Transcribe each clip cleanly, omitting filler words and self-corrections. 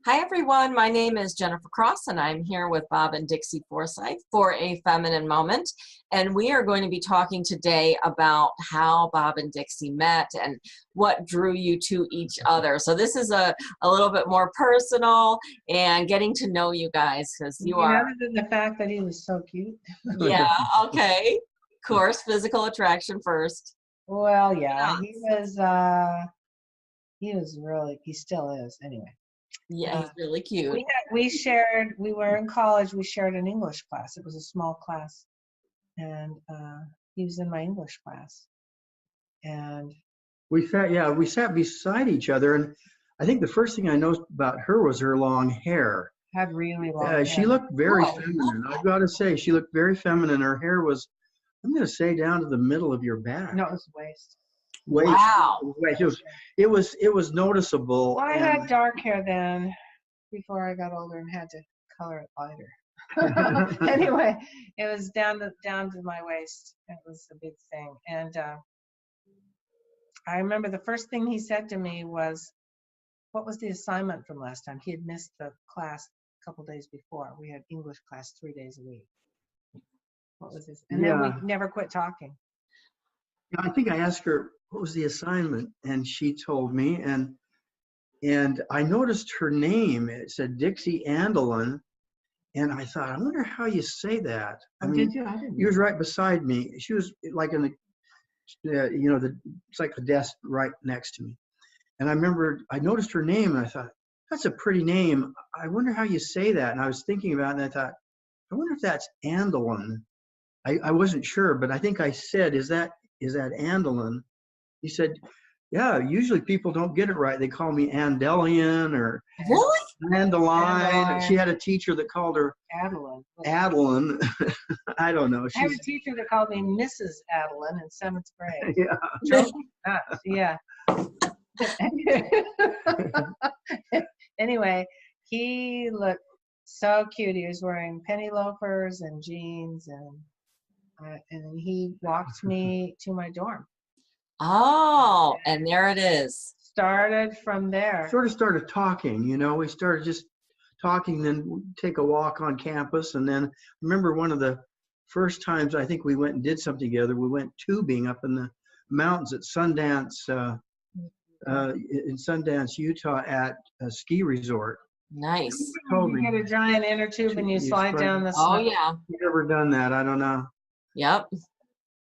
Hi everyone, my name is Jennifer Cross and I'm here with Bob and Dixie Forsyth for a feminine moment. And we are going to be talking today about how Bob and Dixie met and what drew you to each other. So this is a little bit more personal and getting to know you guys because you are. Other than the fact that he was so cute. Yeah, okay. Of course, physical attraction first. Well, yeah, he still is anyway. Yeah, he's really cute. We were in college, we shared an English class. It was a small class. And he was in my English class. And we sat beside each other, and I think the first thing I noticed about her was her long hair. had really long hair. She looked very feminine. I've got to say, she looked very feminine. Her hair was, I'm going to say, down to the middle of your back. No, it was waist. Wow. It was noticeable. Well, I had dark hair then before I got older and had to color it lighter. Anyway, it was down to my waist. It was a big thing. And I remember the first thing he said to me was, what was the assignment from last time? He had missed the class a couple days before. We had English class 3 days a week. What was this? And then we never quit talking. I think I asked her, what was the assignment? And she told me, and I noticed her name. It said Dixie Andelin. And I thought, I wonder how you say that. I mean, did you? I didn't. She was right beside me. She was like in the, it's like a desk right next to me. And I remember I noticed her name and I thought, that's a pretty name. I wonder how you say that. And I was thinking about it and I thought, I wonder if that's Andelin. I wasn't sure, but I think I said, is that Andelin? He said, yeah, usually people don't get it right. They call me Andelian or Really? Andeline. She had a teacher that called her Adeline. I don't know. I had a teacher that called me Mrs. Adeline in 7th grade. Yeah. Yeah. Anyway, he looked so cute. He was wearing penny loafers and jeans, and he walked me to my dorm. Oh, and there it is. Started from there. Sort of started talking, we started just talking, then take a walk on campus. And then remember one of the first times I think we went and did something together, we went tubing up in the mountains at Sundance, in Sundance, Utah at a ski resort. Nice. You get a giant inner tube and you slide down the snow. Oh, yeah. You've never done that, I don't know. Yep.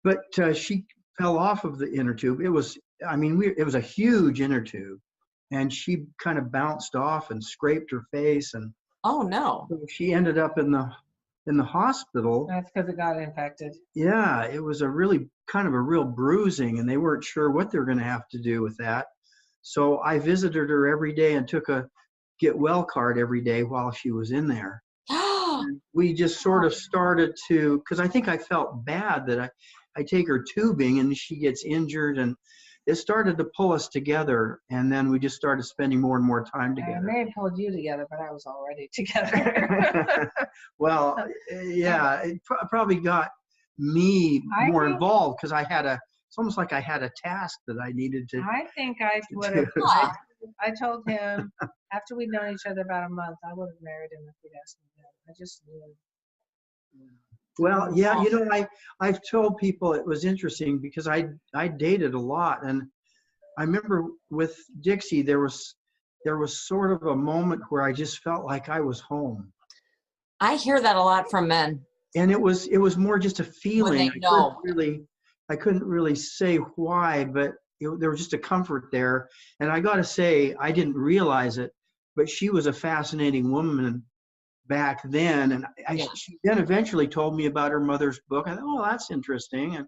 But she fell off of the inner tube. It was a huge inner tube, and she kind of bounced off and scraped her face, and oh no, so she ended up in the hospital. That's because it got infected. Yeah, it was a real bruising, and they weren't sure what they were going to have to do with that. So I visited her every day and took a get well card every day while she was in there. We just sort of started to, because I think I felt bad that I take her tubing and she gets injured, and it started to pull us together, and then we just started spending more and more time together. I may have pulled you together, but I was already together. Well, yeah, it probably got me more involved because it's almost like I had a task that I needed to. I think I would have. I told him after we'd known each other about a month, I would have married him if he'd asked me that. I just knew. Well, yeah, I've told people it was interesting because I dated a lot, and I remember with Dixie there was sort of a moment where I just felt like I was home. I hear that a lot from men. And it was more just a feeling. I couldn't really say why, but there was just a comfort there. And I got to say, I didn't realize it, but she was a fascinating woman back then. And she then eventually told me about her mother's book. I thought, oh, that's interesting. And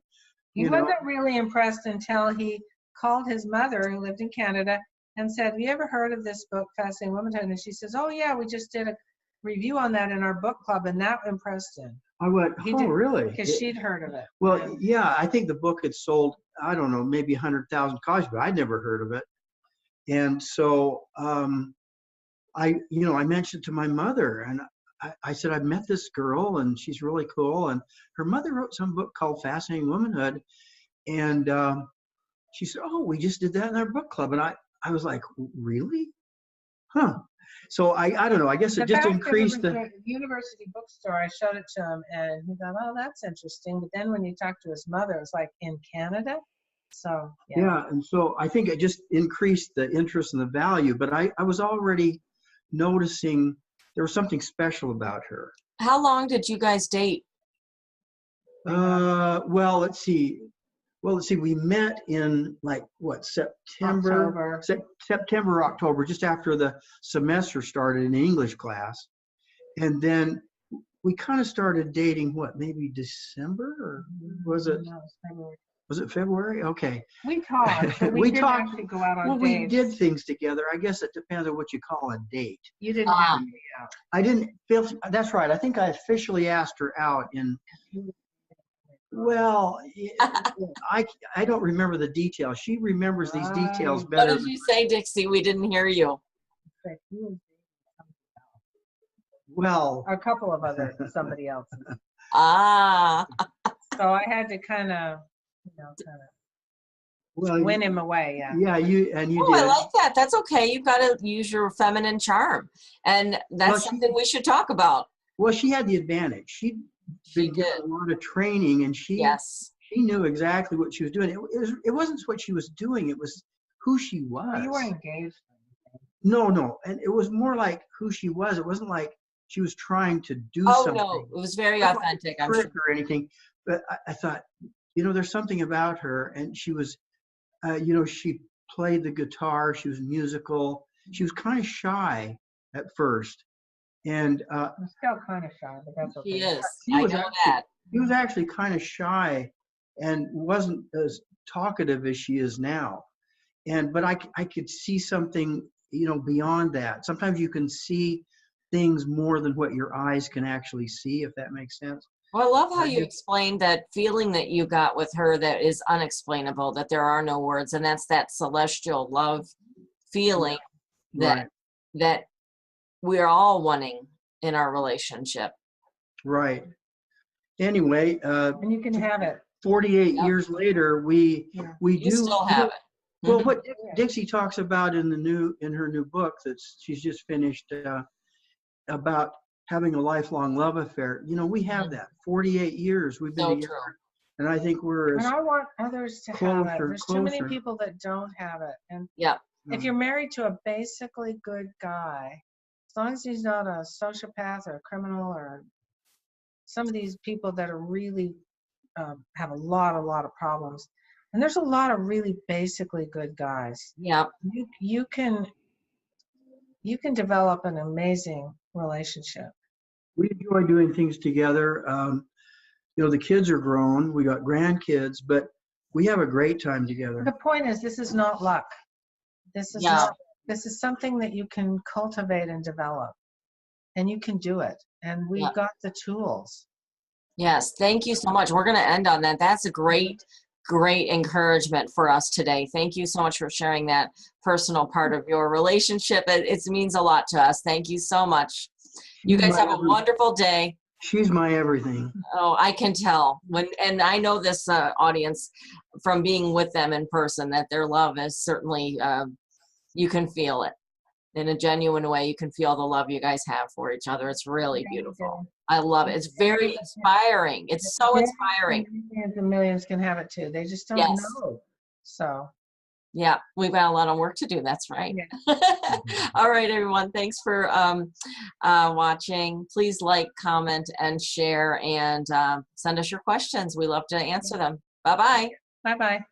he wasn't really impressed until he called his mother, who lived in Canada, and said, have you ever heard of this book, Fascinating Womanhood? And she says, oh, yeah, we just did a review on that in our book club, and that impressed him. I went, really? Because she'd heard of it. Well, yeah, I think the book had sold, I don't know, maybe 100,000 copies, but I'd never heard of it. And so I mentioned to my mother, and I said, I've met this girl, and she's really cool. And her mother wrote some book called Fascinating Womanhood. And she said, oh, we just did that in our book club. And I was like, really? Huh. So I don't know. I guess The it just fact that it increased was the. a university bookstore, I showed it to him, and he thought, "Oh, that's interesting." But then when you talk to his mother, it's like in Canada. So yeah. Yeah, and so I think it just increased the interest and the value. But I was already noticing there was something special about her. How long did you guys date? Well, let's see. Well, let's see. We met in like what, September, September, October, just after the semester started in English class, and then we kind of started dating. What, maybe December, or was it? No, it's February. Was it February? Okay. We talked, but we We didn't talked- actually go out on Well, dates. we did things together. I guess it depends on what you call a date. You didn't have me out. I didn't feel. That's right. I think I officially asked her out in. Well, I don't remember the details. She remembers these details Right. What better. did you say, Dixie? We didn't hear you. But he was Well, a couple of other somebody else. Ah, So I had to kind of well, win him away. Yeah. yeah, you oh, did. I like that. That's okay. You've got to use your feminine charm. And that's Well, she- something we should talk about. Well, she had the advantage. She'd She been given did. a lot of training, and she Yes. knew exactly what she was doing. It wasn't what she was doing. It was who she was. You were engaged. No, and it was more like who she was. It wasn't like she was trying to do Oh, something. no. It was very Not like a authentic, I'm trick sure. or anything. But I thought, there's something about her, and she was, she played the guitar. She was musical. She was kind of shy at first, and I'm still kind of shy, but that's okay. She is. She I was know actually- that. she was actually kind of shy, and wasn't as talkative as she is now. But I could see something, beyond that. Sometimes you can see things more than what your eyes can actually see, if that makes sense. Well, I love how I you do. explained that feeling that you got with her that is unexplainable, that there are no words, and that's that celestial love feeling Right, that we're all wanting in our relationship. right. Anyway, And you can have it. 48 Yep. years later, we You do still have it. Well, Mhm. what Dixie talks about in her new book that she's just finished, about having a lifelong love affair. We have that 48 years we've been So together, true. and I think we're And as I want others to have it. closer, There's too many closer. people that don't have it. And Yep. if you're married to a basically good guy, as long as he's not a sociopath or a criminal or some of these people that are really have a lot of problems, and there's a lot of really basically good guys. Yep. You can develop an amazing relationship. We enjoy doing things together. The kids are grown. We got grandkids, but we have a great time together. The point is, this is not luck. This is Yeah. not. This is something that you can cultivate and develop, and you can do it. And we've Yeah. got the tools. Yes. Thank you so much. We're going to end on that. That's a great encouragement for us today. Thank you so much for sharing that personal part of your relationship. It means a lot to us. Thank you so much. You guys have a wonderful day. She's my everything. Oh, I can tell and I know this audience from being with them in person that their love is certainly, you can feel it in a genuine way. You can feel the love you guys have for each other. It's really beautiful. I love it. It's very inspiring. It's so inspiring. Millions and millions can have it too. They just don't Yes. know. So. Yeah, we've got a lot of work to do. That's right. Yeah. All right, everyone. Thanks for watching. Please like, comment, and share, and send us your questions. We love to answer them. Bye-bye. Bye-bye.